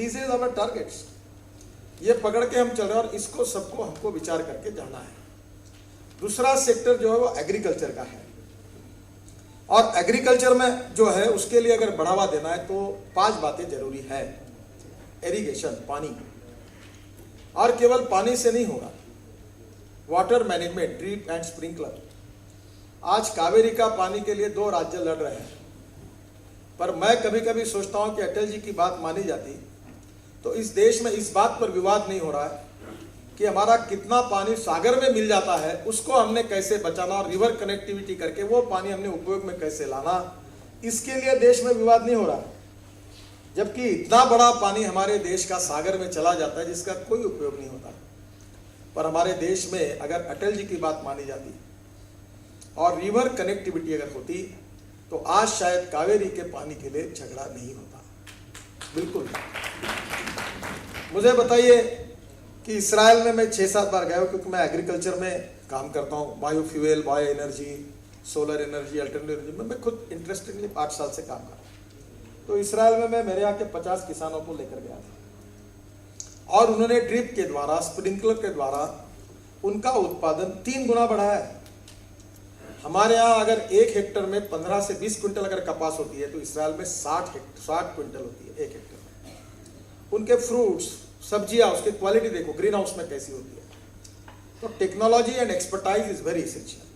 This is our targets. ये पकड़ के हम चल रहे हैं और इसको सबको हमको विचार करके जाना है। दूसरा सेक्टर जो है वो एग्रीकल्चर का है, और एग्रीकल्चर में जो है उसके लिए अगर बढ़ावा देना है तो 5 बातें जरूरी है। इरिगेशन, पानी, और केवल पानी से नहीं होगा, water management, drip and sprinkler. आज कावेरी का पानी के लिए 2 राज्य लड़ रहे हैं, पर मैं कभी कभी सोचता हूं कि अटल जी की बात मानी जाती तो इस देश में इस बात पर विवाद नहीं हो रहा है कि हमारा कितना पानी सागर में मिल जाता है, उसको हमने कैसे बचाना और रिवर कनेक्टिविटी करके वो पानी हमने उपयोग में कैसे लाना, इसके लिए देश में विवाद नहीं हो रहा है। जबकि इतना बड़ा पानी हमारे देश का सागर में चला जाता है जिसका कोई उपयोग नहीं होता। पर हमारे देश में अगर अटल जी की बात मानी जाती और रिवर कनेक्टिविटी अगर होती तो आज शायद कावेरी के पानी के लिए झगड़ा नहीं होता। बिल्कुल। मुझे बताइए कि इसराइल में मैं 6-7 बार गया हूँ, क्योंकि मैं एग्रीकल्चर में काम करता हूँ, biofuel, bio energy, solar energy, alternative energy में मैं खुद इंटरेस्टिंगली 8 साल से काम कर रहा हूँ। तो इसराइल में मैं मेरे यहाँ के 50 किसानों को लेकर गया था और उन्होंने ड्रिप के द्वारा, स्प्रिंकलर के द्वारा उनका उत्पादन 3 गुना बढ़ाया है। हमारे यहाँ अगर 1 हेक्टर में 15 से 20 क्विंटल अगर कपास होती है तो इसराइल में 60 क्विंटल होती है 1 हेक्टर में। उनके फ्रूट्स, सब्जियां, उसकी क्वालिटी देखो ग्रीन हाउस में कैसी होती है। तो technology and expertise is very essential.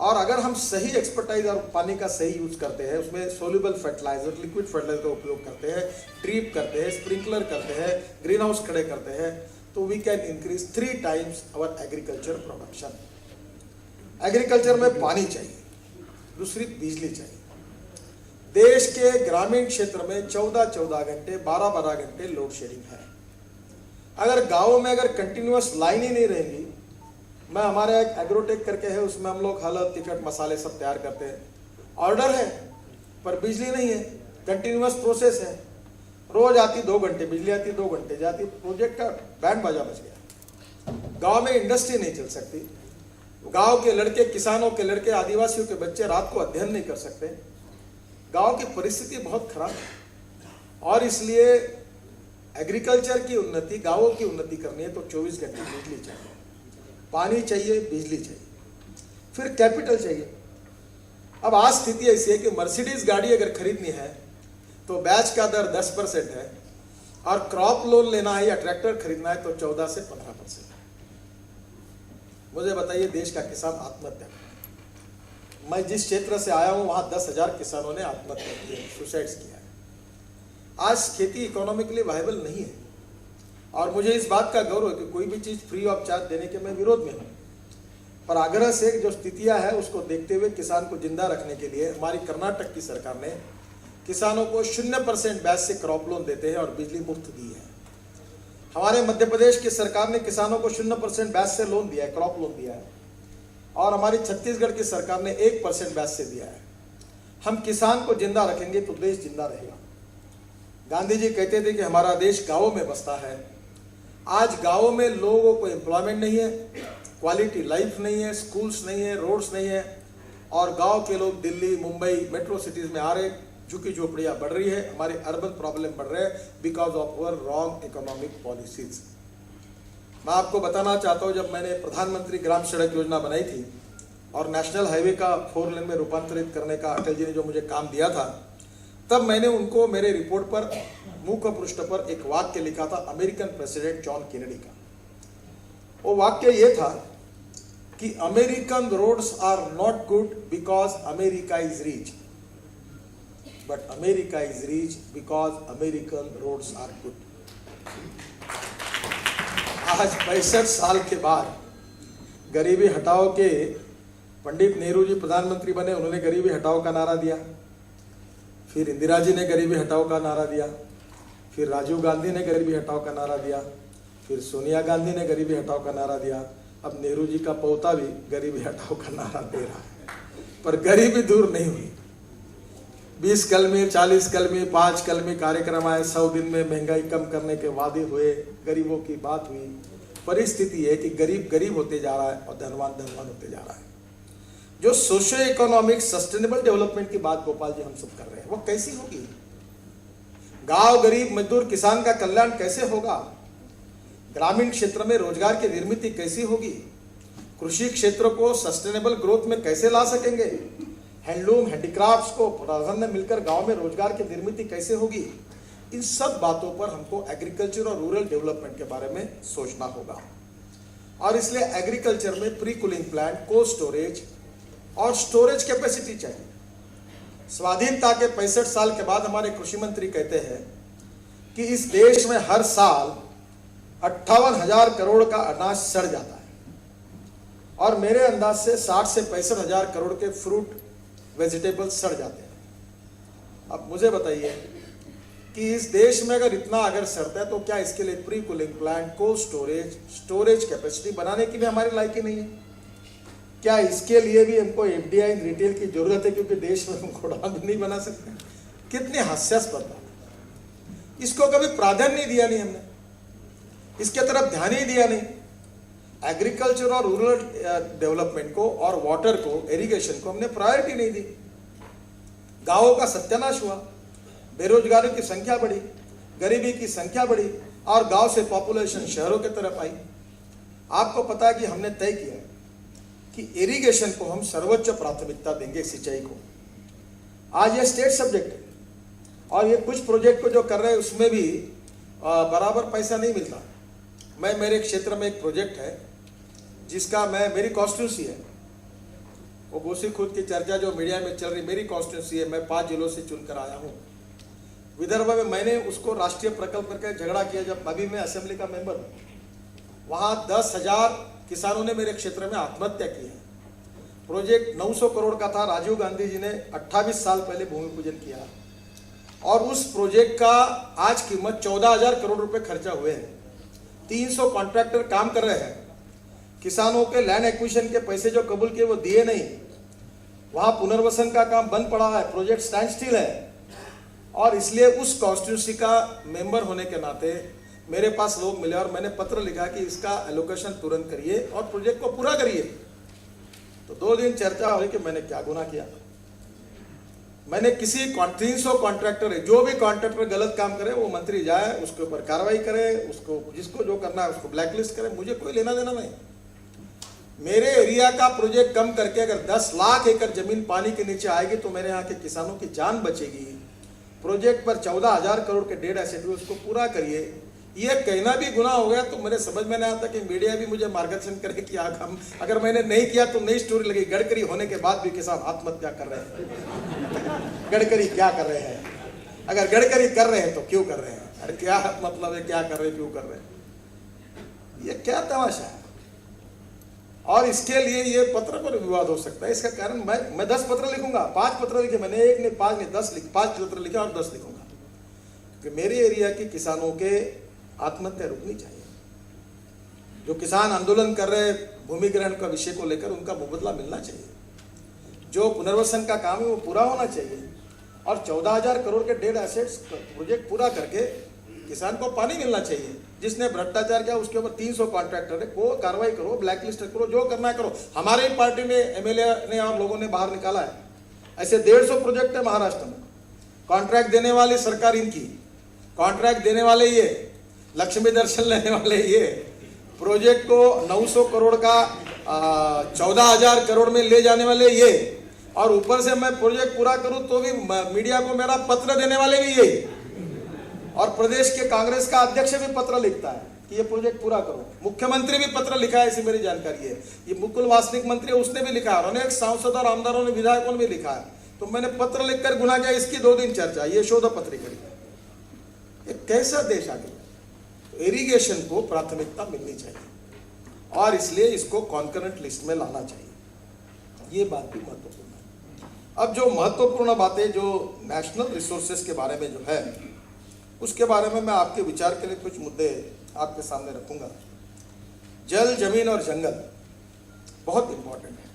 और अगर हम सही एक्सपर्टाइज और पानी का सही यूज करते हैं, उसमें सोल्यूबल फर्टिलाइजर, लिक्विड फर्टिलाइजर का उपयोग करते हैं, ड्रिप करते हैं, स्प्रिंकलर करते हैं, ग्रीन हाउस खड़े करते हैं, तो we can increase 3 times our agriculture production. Agriculture में पानी चाहिए, दूसरी बिजली चाहिए। देश के ग्रामीण क्षेत्र में 14-14 घंटे, 12-12 घंटे लोड शेडिंग है। अगर गाँव में अगर कंटिन्यूअस लाइन ही नहीं रहेंगी, मैं हमारे एक एग्रोटेक करके है, उसमें हम लोग हल्दी, तिखट, मसाले सब तैयार करते हैं। ऑर्डर है पर बिजली नहीं है, कंटिन्यूअस प्रोसेस है। रोज आती 2 घंटे बिजली, आती 2 घंटे जाती, प्रोजेक्ट का बैंड बाजा बज गया। गांव में इंडस्ट्री नहीं चल सकती, गांव के लड़के, किसानों के लड़के, आदिवासियों के बच्चे रात को अध्ययन नहीं कर सकते। गांव की परिस्थिति बहुत खराब है और इसलिए एग्रीकल्चर की उन्नति, गांवों की उन्नति करनी है तो 24 घंटे बिजली चाहिए, पानी चाहिए, बिजली चाहिए, फिर कैपिटल चाहिए। अब आज स्थिति ऐसी है कि मर्सिडीज गाड़ी अगर खरीदनी है तो ब्याज का दर 10% है और क्रॉप लोन लेना है या ट्रैक्टर खरीदना है तो 14 से 15%। मुझे बताइए, देश का किसान आत्महत्या कर रहा है। मैं जिस क्षेत्र से आया हूं वहां 10,000 किसानों ने आत्महत्या की है, सुसाइड्स किया है। आज खेती इकोनॉमिकली वायबल नहीं है और मुझे इस बात का गौरव है कि कोई भी चीज फ्री ऑफ चार्ज देने के मैं विरोध में हूं, पर आग्रह से जो स्थितियां है उसको देखते हुए किसान को जिंदा रखने के लिए हमारी कर्नाटक की सरकार ने किसानों को 0% ब्याज से क्रॉप लोन देते हैं और बिजली मुफ्त दी है। हमारे मध्य प्रदेश की सरकार ने किसानों को 0% ब्याज से लोन दिया है, क्रॉप लोन दिया है, और हमारी छत्तीसगढ़ की सरकार ने 1% ब्याज से दिया है। हम किसान को जिंदा रखेंगे तो देश जिंदा रहेगा। गांधी जी कहते थे कि हमारा देश गांवों में बसता है। आज गांवों में लोगों को एम्प्लॉयमेंट नहीं है, क्वालिटी लाइफ नहीं है, स्कूल्स नहीं है, रोड्स नहीं है, और गांव के लोग दिल्ली, मुंबई, मेट्रो सिटीज में आ रहे, झुकी झोपड़ियां बढ़ रही है, हमारे अर्बन प्रॉब्लम बढ़ रहे हैं because of our wrong economic policies. मैं आपको बताना चाहता हूं, जब मैंने प्रधानमंत्री ग्राम सड़क योजना बनाई थी और नेशनल हाईवे का 4 लेन में रूपांतरित करने का अटल जी ने जो मुझे काम दिया था, तब मैंने उनको मेरे रिपोर्ट पर मुख्य पृष्ठ पर एक वाक्य लिखा था अमेरिकन प्रेसिडेंट जॉन केनेडी का। वो वाक्य ये था कि American roads are not good because America is rich, but America is rich because American roads are good. आज 65 साल के बाद गरीबी हटाओ के पंडित नेहरू जी प्रधानमंत्री बने, उन्होंने गरीबी हटाओ का नारा दिया, फिर इंदिरा जी ने गरीबी हटाओ का नारा दिया, फिर राजीव गांधी ने गरीबी हटाओ का नारा दिया, फिर सोनिया गांधी ने गरीबी हटाओ का नारा दिया, अब नेहरू जी का पोता भी गरीबी हटाओ का नारा दे रहा है, पर गरीबी दूर नहीं हुई। 20 कलमी, 40 कलमी, 5 कलमी कार्यक्रम आए, 100 दिन में महंगाई कम करने के वादे हुए, गरीबों की बात हुई। परिस्थिति है कि गरीब गरीब होते जा रहा है और धनवान धनवान होते जा रहा है। जो सोशियो इकोनॉमिक सस्टेनेबल डेवलपमेंट की बात गोपाल जी हम सब कर रहे हैं, वो कैसी होगी? गांव, गरीब, मजदूर, किसान का कल्याण कैसे होगा? ग्रामीण क्षेत्र में रोजगार की निर्मित कैसी होगी? कृषि क्षेत्र को सस्टेनेबल ग्रोथ में कैसे ला सकेंगे? हैंडलूम, हैंडीक्राफ्ट्स को प्राधान्य मिलकर गांव में रोजगार की निर्मित कैसे होगी? इन सब बातों पर हमको एग्रीकल्चर और रूरल डेवलपमेंट के बारे में सोचना होगा। और इसलिए एग्रीकल्चर में pre cooling plant, cold storage और स्टोरेज कैपेसिटी चाहिए। स्वाधीनता के 65 साल के बाद हमारे कृषि मंत्री कहते हैं कि इस देश में हर साल 58,000 करोड़ का अनाज सड़ जाता है और मेरे अंदाज से 60 से 65,000 करोड़ के फ्रूट वेजिटेबल्स सड़ जाते हैं। अब मुझे बताइए कि इस देश में अगर सड़ता है तो क्या इसके लिए pre cooling plant, cold storage capacity बनाने की भी हमारी लायकी नहीं है? क्या इसके लिए भी हमको एफडीआई रिटेल की जरूरत है, क्योंकि देश में हम गोडाउन भी नहीं बना सकते? कितनी हास्यास्पद बात। इसको कभी प्राधान्य नहीं दिया, नहीं हमने इसके तरफ ध्यान ही दिया नहीं। एग्रीकल्चर और रूरल डेवलपमेंट को और वाटर को, इरिगेशन को हमने प्रायोरिटी नहीं दी। गांवों का सत्यानाश हुआ, बेरोजगारी की संख्या बढ़ी, गरीबी की संख्या बढ़ी और गांव से पॉपुलेशन शहरों की तरफ आई। आपको पता है कि हमने तय किया है कि इरिगेशन को हम सर्वोच्च प्राथमिकता देंगे, सिंचाई को। आज ये स्टेट सब्जेक्ट है और ये कुछ प्रोजेक्ट को जो कर रहे हैं उसमें भी बराबर पैसा नहीं मिलता। मेरे क्षेत्र में एक प्रोजेक्ट है जिसका मेरी कॉन्स्टिट्यूंसी है, वो गोसी खुद की चर्चा जो मीडिया में चल रही, मेरी कॉन्स्टिट्यूंसी है। मैं 5 जिलों से चुनकर आया हूँ। विदर्भ में मैंने उसको राष्ट्रीय प्रकल्प करके झगड़ा किया जब अभी मैं असेंबली का मेंबर हूँ। वहाँ 10,000 किसानों ने मेरे क्षेत्र में आत्महत्या की है। प्रोजेक्ट 900 करोड़ का था। राजीव गांधी जी ने 28 साल पहले भूमि पूजन किया और उस प्रोजेक्ट का आज कीमत 14,000 करोड़ रुपए खर्चा हुए हैं। 300 कॉन्ट्रैक्टर काम कर रहे हैं। किसानों के लैंड एक्विजिशन के पैसे जो कबूल किए वो दिए नहीं। वहाँ पुनर्वसन का काम बंद पड़ा है, प्रोजेक्ट स्टैंड स्टिल है। और इसलिए उस कॉन्स्टिट्यूंसी का मेंबर होने के नाते मेरे पास लोग मिले और मैंने पत्र लिखा कि इसका एलोकेशन तुरंत करिए और प्रोजेक्ट को पूरा करिए। तो 2 दिन चर्चा हुई कि मैंने क्या गुनाह किया। मैंने किसी 300 कॉन्ट्रैक्टर है, जो भी कॉन्ट्रैक्टर गलत काम करे वो मंत्री जाए, उसके ऊपर कार्रवाई करे, उसको जिसको जो करना है उसको ब्लैकलिस्ट करे, मुझे कोई लेना देना नहीं। मेरे एरिया का प्रोजेक्ट कम करके अगर 10 लाख एकड़ जमीन पानी के नीचे आएगी तो मेरे यहाँ के किसानों की जान बचेगी। प्रोजेक्ट पर 14,000 करोड़ के डेढ़ एसेट हुए, उसको पूरा करिए। ये कहना भी गुनाह हो गया तो मेरे समझ में नहीं आता कि मीडिया भी मुझे मार्गदर्शन करे कि अगर मैंने नहीं किया तो नई स्टोरी लगी। गडकरी होने के बाद भी किसान आत्महत्या कर रहे हैं। गडकरी क्या कर रहे हैं? अगर गडकरी कर रहे हैं तो क्यों कर रहे हैं? अरे क्या मतलब है, क्या कर रहे हैं, क्यों कर रहे हैं? ये क्या तमाशा है? और इसके लिए ये पत्र पर विवाद हो सकता है। इसका कारण मैं 10 पत्र लिखूंगा, 5 पत्र लिखे मैंने, 1 नहीं 5 नहीं 10 5 पत्र लिखे और 10 लिखूंगा कि मेरे एरिया के किसानों के आत्महत्या रुकनी चाहिए। जो किसान आंदोलन कर रहे भूमि ग्रहण का विषय को लेकर, उनका मुबदला मिलना चाहिए। जो पुनर्वसन का काम है वो पूरा होना चाहिए और 14,000 करोड़ के डेढ़ एसेट्स प्रोजेक्ट पूरा करके किसान को पानी मिलना चाहिए। जिसने भ्रष्टाचार किया उसके ऊपर 300 कॉन्ट्रैक्टर है, को कार्रवाई करो, ब्लैकलिस्ट करो, जो करना है करो। हमारे ही पार्टी में एमएलए ने और लोगों ने बाहर निकाला है। ऐसे 150 प्रोजेक्ट है महाराष्ट्र में। कॉन्ट्रैक्ट देने वाली सरकार इनकी, कॉन्ट्रैक्ट देने वाले ये, लक्ष्मी दर्शन लेने वाले ये, प्रोजेक्ट को 900 करोड़ का 14,000 करोड़ में ले जाने वाले ये, और ऊपर से मैं प्रोजेक्ट पूरा करूं तो भी मीडिया को मेरा पत्र देने वाले भी यही। और प्रदेश के कांग्रेस का अध्यक्ष भी पत्र लिखता है कि ये प्रोजेक्ट पूरा करो। मुख्यमंत्री भी पत्र लिखा है, ऐसी मेरी जानकारी है। ये मुकुल वासनिक मंत्री है, उसने भी लिखा है और अनेक सांसद और आमदारों ने, विधायकों ने भी लिखा है। तो मैंने पत्र लिखकर गुनाह किया, इसकी 2 दिन चर्चा, ये शोध पत्र करी। ये कैसा देश आ गया? तो इरिगेशन को प्राथमिकता मिलनी चाहिए और इसलिए इसको कॉन्करेंट लिस्ट में लाना चाहिए। ये बात भी महत्वपूर्ण है। अब जो महत्वपूर्ण बातें जो नेशनल रिसोर्सेज के बारे में जो है, उसके बारे में मैं आपके विचार के लिए कुछ मुद्दे आपके सामने रखूंगा। जल, जमीन और जंगल बहुत इंपॉर्टेंट है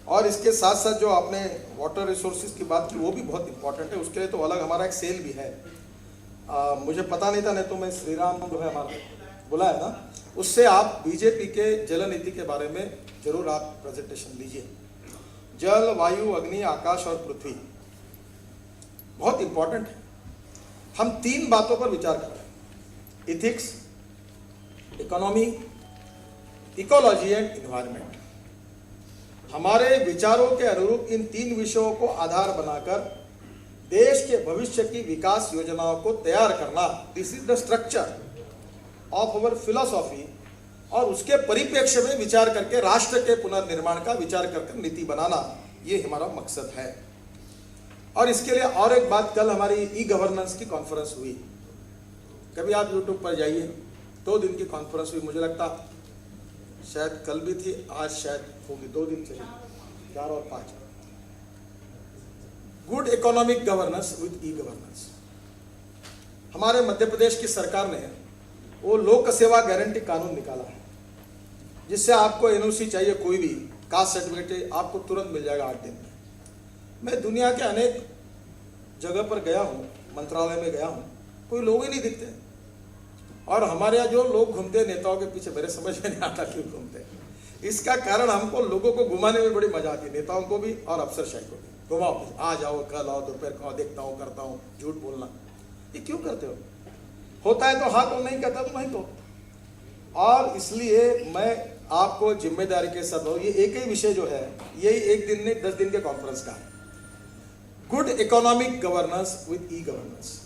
और इसके साथ साथ जो आपने वाटर रिसोर्सेज की बात की वो भी बहुत इंपॉर्टेंट है। उसके लिए तो अलग हमारा एक सेल भी है। मुझे पता नहीं था, नहीं तो मैं श्रीराम जो है हमारा बोला है ना, उससे आप बीजेपी के जल नीति के बारे में जरूर आप प्रेजेंटेशन लीजिए। जल, वायु, अग्नि, आकाश और पृथ्वी बहुत इंपॉर्टेंट है। हम 3 बातों पर विचार कर रहे हैं: ethics, economy, ecology and environment. हमारे विचारों के अनुरूप इन 3 विषयों को आधार बनाकर देश के भविष्य की विकास योजनाओं को तैयार करना, this is the structure of our philosophy. और उसके परिप्रेक्ष्य में विचार करके राष्ट्र के पुनर्निर्माण का विचार करके नीति बनाना, ये हमारा मकसद है। और इसके लिए और एक बात, कल हमारी ई गवर्नेंस की कॉन्फ्रेंस हुई। कभी आप यूट्यूब पर जाइए, 2 दिन की कॉन्फ्रेंस हुई, मुझे लगता शायद कल भी थी, आज शायद होगी, 2 दिन चली, 4 और 5। Good economic governance with e governance. हमारे मध्य प्रदेश की सरकार ने वो लोक सेवा गारंटी कानून निकाला है, जिससे आपको एनओसी चाहिए, कोई भी कास्ट सर्टिफिकेट चाहिए, आपको तुरंत मिल जाएगा 8 दिन में। मैं दुनिया के अनेक जगह पर गया हूँ, मंत्रालय में गया हूँ, कोई लोग ही नहीं दिखते। और हमारे यहाँ जो लोग घूमते हैं नेताओं के पीछे, मेरे समझ में नहीं आता क्यों घूमते हैं। इसका कारण हमको लोगों को घुमाने में बड़ी मजा आती है, नेताओं को भी और अफसरशाही को भी। घुमाओ, आ जाओ, कल आओ, दोपहर को आओ, देखता हूँ, करता हूँ, झूठ बोलना, ये क्यों करते हो? होता है तो हाँ, तो नहीं करता तो नहीं तो। और इसलिए मैं आपको जिम्मेदारी के साथ, ये एक ही विषय जो है, यही 1 दिन नहीं 10 दिन के कॉन्फ्रेंस का है। Good economic governance with e governance.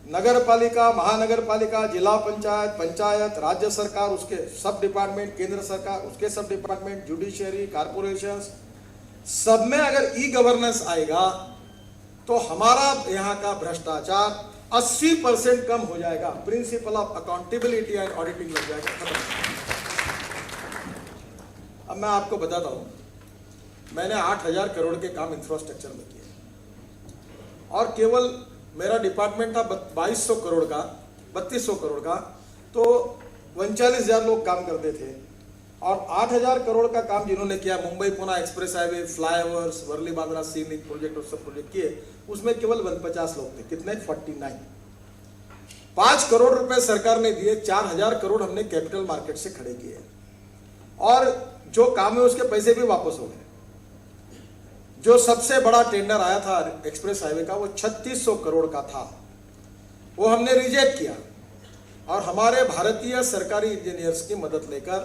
नगर पालिका, महानगर पालिका, जिला पंचायत, पंचायत, राज्य सरकार, उसके सब डिपार्टमेंट, केंद्र सरकार, उसके सब डिपार्टमेंट, जुडिशरी, कारपोरेशंस, सब में अगर ई गवर्नेंस आएगा तो हमारा यहाँ का भ्रष्टाचार 80% कम हो जाएगा। Principle of accountability and auditing लग जाएगा। अब मैं आपको बताता हूँ, मैंने 8,000 करोड़ के काम इंफ्रास्ट्रक्चर में किए, और केवल मेरा डिपार्टमेंट था 2200 करोड़ का, 3200 करोड़ का, तो 39,000 लोग काम करते थे। और 8,000 करोड़ का काम जिन्होंने किया, Mumbai Pune express highway, flyovers, Worli Bandra sea link project और सब प्रोजेक्ट किए, उसमें केवल 49 लोग थे। कितने? 49। 5 करोड़ रुपए सरकार ने दिए, 4,000 करोड़ हमने कैपिटल मार्केट से खड़े किए, और जो काम है उसके पैसे भी वापस हो गए। जो सबसे बड़ा टेंडर आया था एक्सप्रेस हाईवे का, वो 3600 करोड़ का था, वो हमने रिजेक्ट किया। और हमारे भारतीय सरकारी इंजीनियर्स की मदद लेकर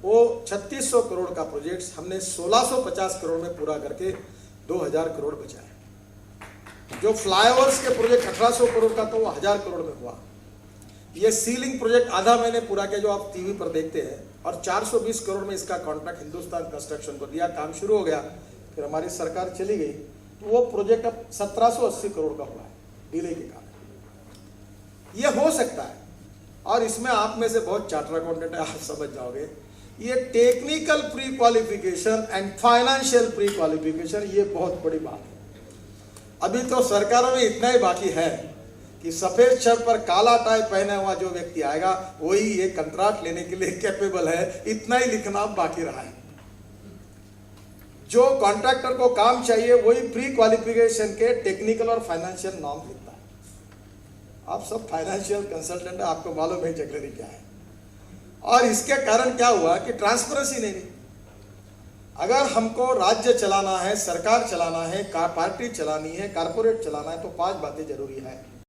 वो 3600 करोड़ का प्रोजेक्ट हमने 1650 करोड़ में पूरा करके 2000 करोड़ बचाए। जो फ्लाईओवर्स के प्रोजेक्ट 1800 करोड़ का, तो वो 1000 करोड़ में हुआ। ये सीलिंग प्रोजेक्ट आधा मैंने पूरा किया, जो आप टीवी पर देखते हैं, और 420 करोड़ में इसका कॉन्ट्रैक्ट हिंदुस्तान कंस्ट्रक्शन को दिया, काम शुरू हो गया। फिर हमारी सरकार चली गई, तो वो प्रोजेक्ट अब 1780 करोड़ का हुआ है, डिले के कारण। ये हो सकता है, और इसमें आप में से बहुत चार्टर्ड अकाउंटेंट है, आप समझ जाओगे, ये technical pre qualification and financial pre qualification, ये बहुत बड़ी बात है। अभी तो सरकारों में इतना ही बाकी है कि सफेद शर्ट पर काला टाई पहना हुआ जो व्यक्ति आएगा, वही ये कंट्रैक्ट लेने के लिए कैपेबल है, इतना ही लिखना बाकी रहा है। जो कॉन्ट्रैक्टर को काम चाहिए, वही प्री क्वालिफिकेशन के टेक्निकल और फाइनेंशियल नॉर्म लिखता है। आप सब फाइनेंशियल कंसल्टेंट है, आपको मालूम है जगलरी क्या है। और इसके कारण क्या हुआ कि ट्रांसपेरेंसी नहीं रही। अगर हमको राज्य चलाना है, सरकार चलाना है, पार्टी चलानी है, कारपोरेट चलाना है, तो 5 बातें जरूरी है।